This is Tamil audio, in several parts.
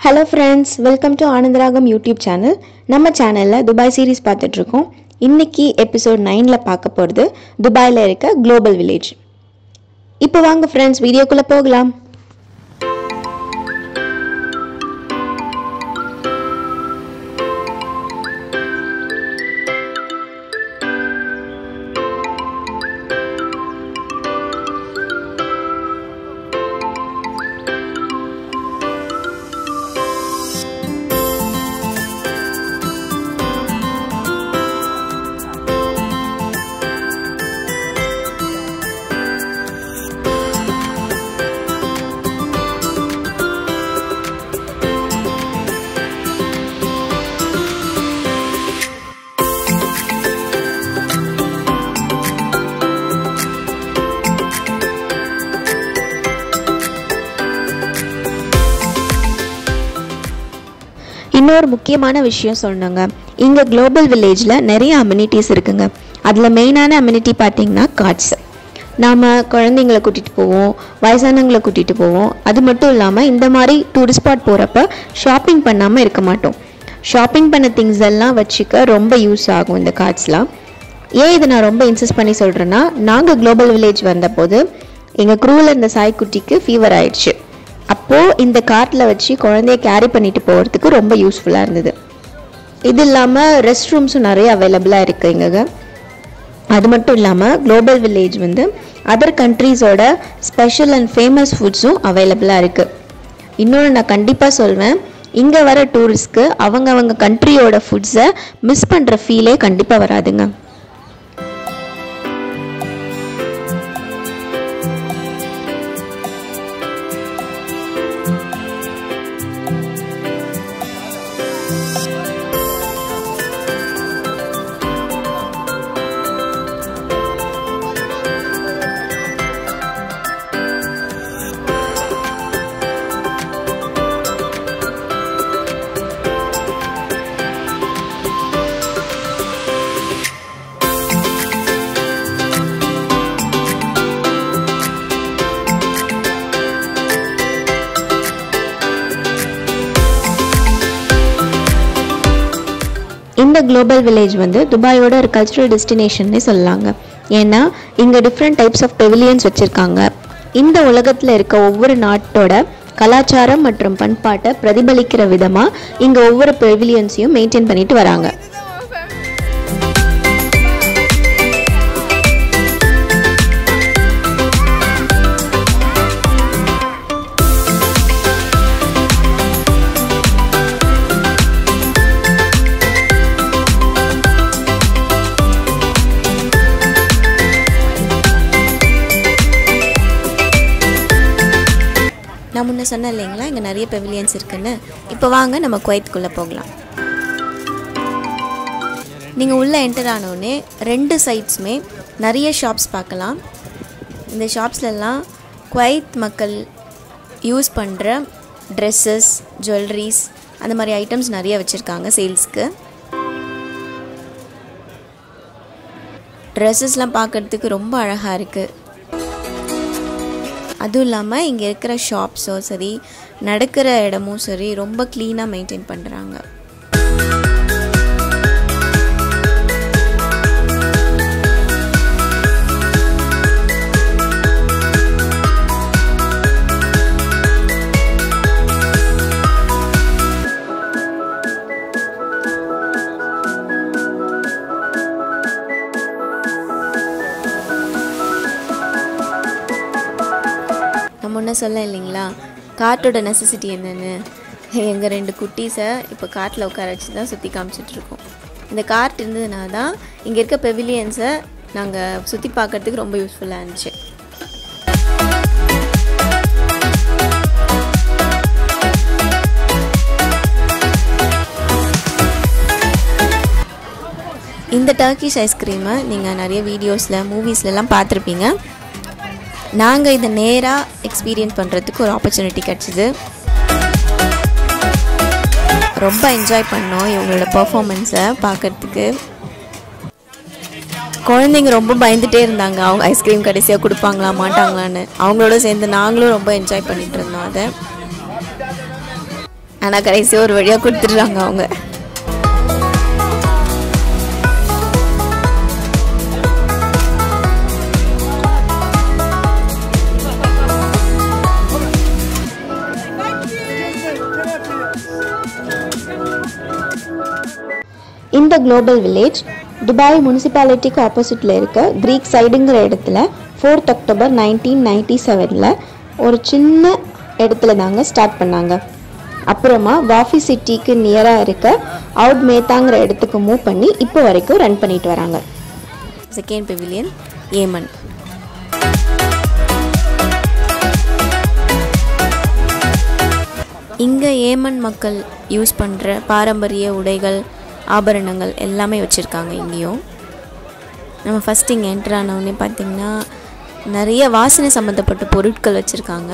Hello friends, welcome to Anandragam YouTube channel. நம்ம சேனல்ல துபாய் சீரிஸ் பார்த்துட்டு இருக்கோம். இன்னைக்கு எபிசோட் 9ல பார்க்க போறது துபாயில இருக்க குளோபல் வில்லேஜ். இப்போ வாங்க friends வீடியோக்குள்ள போகலாம். இன்னொரு முக்கியமான விஷயம் சொன்னாங்க. இங்க குளோபல் வில்லேஜ்ல நிறைய அம்யூனிட்டிஸ் இருக்குங்க. அதுல மெயினான அம்யூனிட்டி பார்த்தீங்கன்னா கார்ட்ஸ். நாம குழந்தைங்களை கூட்டிட்டு போவோம், வயசானவங்களை கூட்டிட்டு போவோம். அது மட்டும் இல்லாம இந்த மாதிரி டூரிஸ்ட் ஸ்பாட் போறப்ப ஷாப்பிங் பண்ணாம இருக்க மாட்டோம். ஷாப்பிங் பண்ண திங்ஸ் எல்லாம் வச்சுக்க ரொம்ப யூஸ் ஆகும் இந்த கார்ட்ஸ்லாம். ஏன் இதை நான் ரொம்ப இன்சிஸ்ட் பண்ணி சொல்றேன்னா, நாங்க குளோபல் வில்லேஜ் வந்தபோது எங்க குரூவில் இருந்த சாய்க்குட்டிக்கு ஃபீவர் ஆயிடுச்சு. அப்போது இந்த கார்ட்டில் வச்சு குழந்தைய கேரி பண்ணிட்டு போகிறதுக்கு ரொம்ப யூஸ்ஃபுல்லாக இருந்தது. இது இல்லாமல் ரெஸ்ட் ரூம்ஸும் நிறைய அவைலபிளாக இருக்குது இங்கே. அது மட்டும் இல்லாமல் குளோபல் வில்லேஜ் அதர் கண்ட்ரீஸோட ஸ்பெஷல் அண்ட் ஃபேமஸ் ஃபுட்ஸும் அவைலபிளாக இருக்குது. இன்னொன்று நான் கண்டிப்பாக சொல்வேன், இங்கே வர டூரிஸ்ட்க்கு அவங்க கண்ட்ரியோட ஃபுட்ஸை மிஸ் பண்ணுற ஃபீலே கண்டிப்பாக வராதுங்க. இந்த குளோபல் வில்லேஜ் துபாயோட ஒரு கல்ச்சுரல் டெஸ்டினேஷன்னே சொல்லலாங்க. ஏன்னா இங்கே டிஃப்ரெண்ட் டைப்ஸ் ஆஃப் பெவிலியன்ஸ் வச்சுருக்காங்க. இந்த உலகத்தில் இருக்க ஒவ்வொரு நாட்டோட கலாச்சாரம் மற்றும் பண்பாட்டை பிரதிபலிக்கிற விதமாக இங்கே ஒவ்வொரு பெவிலியன்ஸையும் மெயின்டைன் பண்ணிட்டு வராங்க. நான் முன்ன சொன்னேன் இல்லைங்களா, இங்கே நிறைய பெவிலியன்ஸ் இருக்குன்னு. இப்போ வாங்க நம்ம குவைத்துக்குள்ளே போகலாம். நீங்கள் உள்ளே என்டர் ஆனோடனே ரெண்டு சைட்ஸுமே நிறைய ஷாப்ஸ் பார்க்கலாம். இந்த ஷாப்ஸ்லலாம் குவைத் மக்கள் யூஸ் பண்ணுற ட்ரெஸ்ஸஸ், ஜுவல்லரிஸ், அந்த மாதிரி ஐட்டம்ஸ் நிறைய வச்சுருக்காங்க சேல்ஸ்க்கு. ட்ரெஸ்ஸஸ்லாம் பார்க்குறதுக்கு ரொம்ப அழகாக இருக்குது. அதுவும் இல்லாமல் இங்கே இருக்கிற ஷாப்ஸும் சரி, நடக்கிற இடமும் சரி, ரொம்ப க்ளீனாக மெயின்டைன் பண்ணுறாங்க. முன்ன சொல்ல இல்லைங்களா, கார்ட்டோட நெசசிட்டி என்னென்னு. எங்கள் ரெண்டு குட்டீஸை இப்போ கார்ட்டில் உட்கார வச்சு தான் சுற்றி காமிச்சிட்ருக்கோம். இந்த கார்ட் இருந்ததுனால தான் இங்கே இருக்க பெவிலியன்ஸை நாங்கள் சுற்றி பார்க்குறதுக்கு ரொம்ப யூஸ்ஃபுல்லாக இருந்துச்சு. இந்த டர்க்கிஷ் ஐஸ்கிரீமை நீங்கள் நிறைய வீடியோஸில், மூவிஸ்லலாம் பார்த்துருப்பீங்க. நாங்கள் இதை நேராக எக்ஸ்பீரியன்ஸ் பண்ணுறதுக்கு ஒரு ஆப்பர்ச்சுனிட்டி கிடச்சிது. ரொம்ப என்ஜாய் பண்ணோம் இவங்களோட பர்ஃபார்மன்ஸை பார்க்குறதுக்கு. குழந்தைங்க ரொம்ப பயந்துட்டே இருந்தாங்க, அவங்க ஐஸ்கிரீம் கடைசியாக கொடுப்பாங்களா மாட்டாங்களான்னு. அவங்களோட சேர்ந்து நாங்களும் ரொம்ப என்ஜாய் பண்ணிட்டு இருந்தோம் அதை. ஆனால் கடைசி ஒரு வழியாக கொடுத்துட்றாங்க அவங்க. இந்த குளோபல் வில்லேஜ் துபாய் முனிசிபாலிட்டிக்கு ஆப்போசிட்டில் இருக்க கிரீக் சைடுங்கிற இடத்துல 4th October 1997 ஒரு சின்ன இடத்துல தாங்க ஸ்டார்ட் பண்ணாங்க. அப்புறமா வாஃபி சிட்டிக்கு நியராக இருக்க அவுட் மேத்தாங்கிற இடத்துக்கு மூவ் பண்ணி இப்போ வரைக்கும் ரன் பண்ணிட்டு வராங்க. Second pavilion Yemen. இங்கே ஏமன் மக்கள் யூஸ் பண்ணுற பாரம்பரிய உடைகள், ஆபரணங்கள் எல்லாமே வச்சுருக்காங்க. இங்கேயும் நம்ம ஃபஸ்ட் இங்கே என்ட்ரு ஆனவுடனே பார்த்திங்கன்னா நிறைய வாசனை சம்மந்தப்பட்ட பொருட்கள் வச்சுருக்காங்க.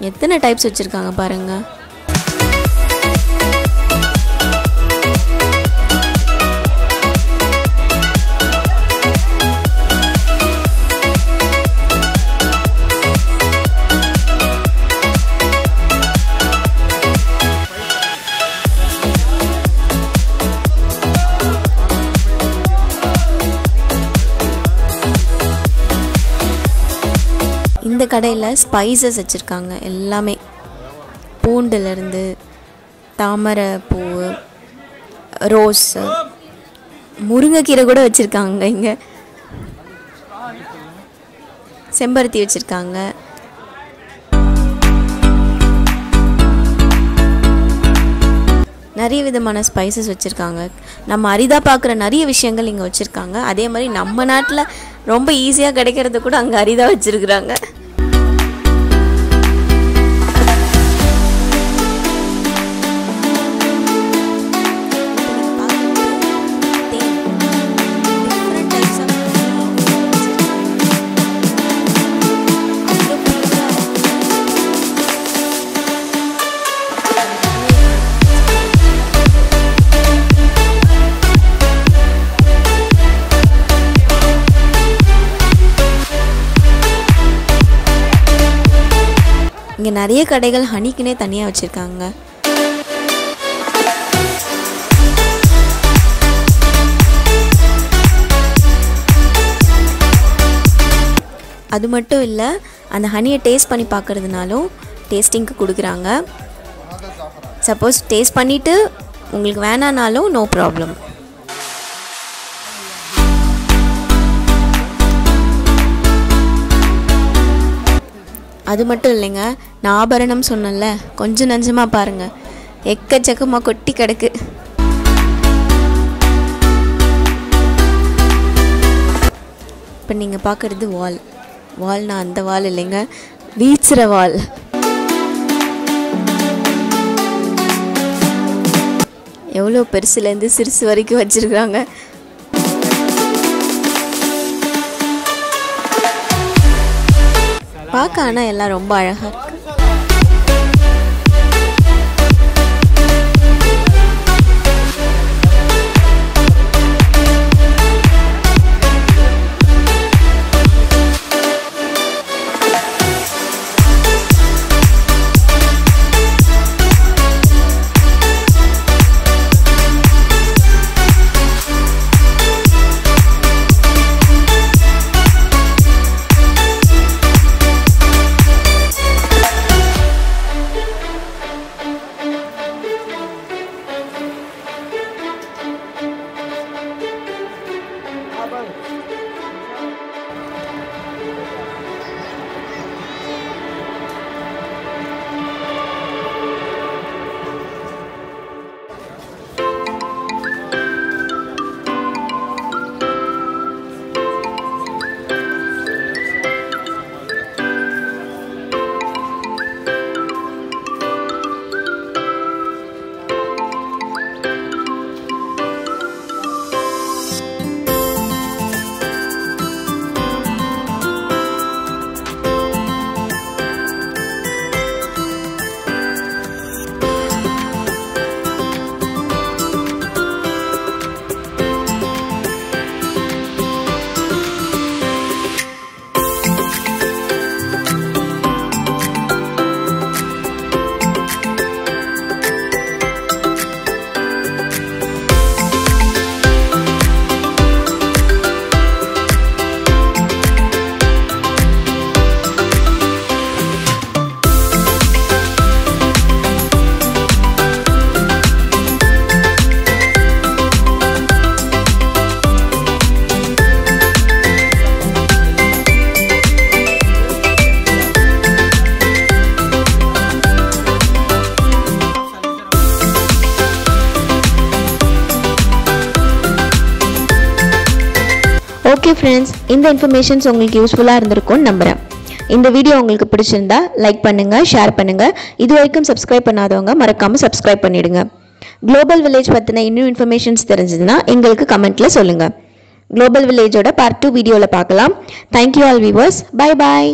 எத்தனை டைப்ஸ் வச்சுருக்காங்க பாருங்கள். இந்த கடையில் ஸ்பைசஸ் வச்சுருக்காங்க. எல்லாமே பூண்டுலேருந்து தாமரை பூ, ரோஸு, முருங்கைக்கீரை கூட வச்சுருக்காங்க. இங்கே செம்பருத்தி வச்சுருக்காங்க. நிறைய விதமான ஸ்பைசஸ் வச்சுருக்காங்க. நம்ம அரிதாக பார்க்குற நிறைய விஷயங்கள் இங்கே வச்சுருக்காங்க. அதே மாதிரி நம்ம நாட்டில் ரொம்ப ஈஸியாக கிடைக்கிறது கூட அங்கே அரிதாக வச்சுருக்குறாங்க. இங்கே நிறைய கடைகள் ஹனிக்குனே தனியாக வச்சுருக்காங்க. அது மட்டும் இல்லை, அந்த ஹனியை டேஸ்ட் பண்ணி பார்க்குறதுனாலும் டேஸ்டிங்க்கு கொடுக்குறாங்க. சப்போஸ் டேஸ்ட் பண்ணிவிட்டு உங்களுக்கு வேணானாலும் நோ ப்ராப்ளம். அது மட்டும் இல்லைங்க, நான் ஆபரணம் சொன்னேன்ல, கொஞ்சம் நஞ்சமாக பாருங்கள், எக்கச்சக்கமாக கொட்டி கிடக்கு. இப்போ நீங்கள் பார்க்குறது வால்னா அந்த வால் இல்லைங்க, வீச்சுற வால். எவ்வளோ பெருசுலேருந்து சிறுசு வரைக்கும் வச்சுருக்குறாங்க. பார்க்க ஆனால் எல்லாம் ரொம்ப அழகாக இருக்குது. ஓகே ஃப்ரெண்ட்ஸ், இந்த இன்ஃபர்மேஷன்ஸ் உங்களுக்கு யூஸ்ஃபுல்லாக இருந்திருக்கும்னு நம்புகிறேன். இந்த வீடியோ உங்களுக்கு பிடிச்சிருந்தா லைக் பண்ணுங்கள், ஷேர் பண்ணுங்கள். இது வரைக்கும் சப்ஸ்கிரைப் பண்ணாதவங்க மறக்காமல் சப்ஸ்கிரைப் பண்ணிவிடுங்க. குளோபல் வில்லேஜ் பற்றின இன்னும் இன்ஃபர்மேஷன்ஸ் தெரிஞ்சதுன்னா எங்களுக்கு கமெண்ட்டில் சொல்லுங்கள். குளோபல் வில்லேஜோட பார்ட் 2 வீடியோவில் பார்க்கலாம். Thank you all viewers. Bye bye.